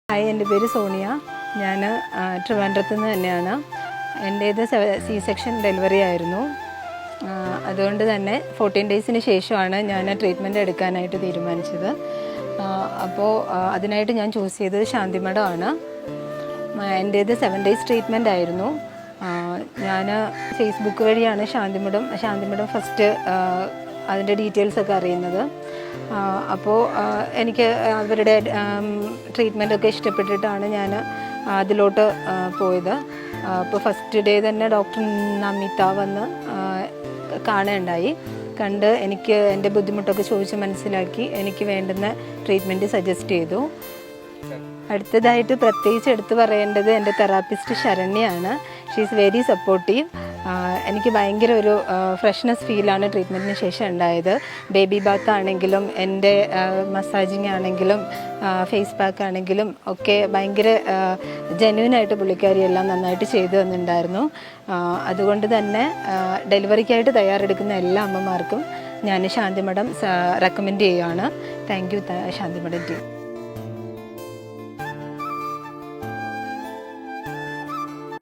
Hi, എൻ്റെ പേര് സോണിയ. ഞാൻ ട്രിവാൻഡ്രത്തു നിന്ന് തന്നെയാണ്. എൻ്റേത് സി സെക്ഷൻ ഡെലിവറി ആയിരുന്നു. അതുകൊണ്ട് തന്നെ 14 ഡേയ്സിന് ശേഷമാണ് ഞാൻ ട്രീറ്റ്മെൻറ്റ് എടുക്കാനായിട്ട് തീരുമാനിച്ചത്. അപ്പോൾ അതിനായിട്ട് ഞാൻ ചൂസ് ചെയ്തത് ശാന്തി മഠമാണ്. എൻ്റേത് 7 ഡേയ്സ് ട്രീറ്റ്മെൻറ്റ് ആയിരുന്നു. ഞാൻ ഫേസ്ബുക്ക് വഴിയാണ് ശാന്തി മഠം ഫസ്റ്റ് അതിൻ്റെ ഡീറ്റെയിൽസൊക്കെ അറിയുന്നത്. അപ്പോൾ എനിക്ക് അവരുടെ ട്രീറ്റ്മെൻറ്റൊക്കെ ഇഷ്ടപ്പെട്ടിട്ടാണ് ഞാൻ അതിലോട്ട് പോയത്. അപ്പോൾ ഫസ്റ്റ് ഡേ തന്നെ ഡോക്ടർ നമിത വന്ന് കാണുകയുണ്ടായി. കണ്ട് എനിക്ക് എൻ്റെ ബുദ്ധിമുട്ടൊക്കെ ചോദിച്ച് മനസ്സിലാക്കി എനിക്ക് വേണ്ടുന്ന ട്രീറ്റ്മെൻറ്റ് സജസ്റ്റ് ചെയ്തു. അടുത്തതായിട്ട് പ്രത്യേകിച്ച് എടുത്തു പറയേണ്ടത് എൻ്റെ തെറാപ്പിസ്റ്റ് ശരണ്യാണ്. She is very supportive. എനിക്ക് ഭയങ്കര ഒരു ഫ്രഷ്നെസ് ഫീലാണ് ട്രീറ്റ്മെൻറ്റിന് ശേഷം ഉണ്ടായത്. ബേബി ബാത്ത് ആണെങ്കിലും എൻ്റെ മസാജിങ് ആണെങ്കിലും ഫേസ് പാക്ക് ആണെങ്കിലും ഒക്കെ ഭയങ്കര ജെന്യുവനായിട്ട് പുള്ളിക്കാരി എല്ലാം നന്നായിട്ട് ചെയ്തു തന്നിട്ടുണ്ടായിരുന്നു. അതുകൊണ്ട് തന്നെ ഡെലിവറിക്കായിട്ട് തയ്യാറെടുക്കുന്ന എല്ലാ അമ്മമാർക്കും ഞാൻ ശാന്തി മഠം റെക്കമെൻഡ് ചെയ്യുകയാണ്. താങ്ക് യു ശാന്തി മഠം ടീം.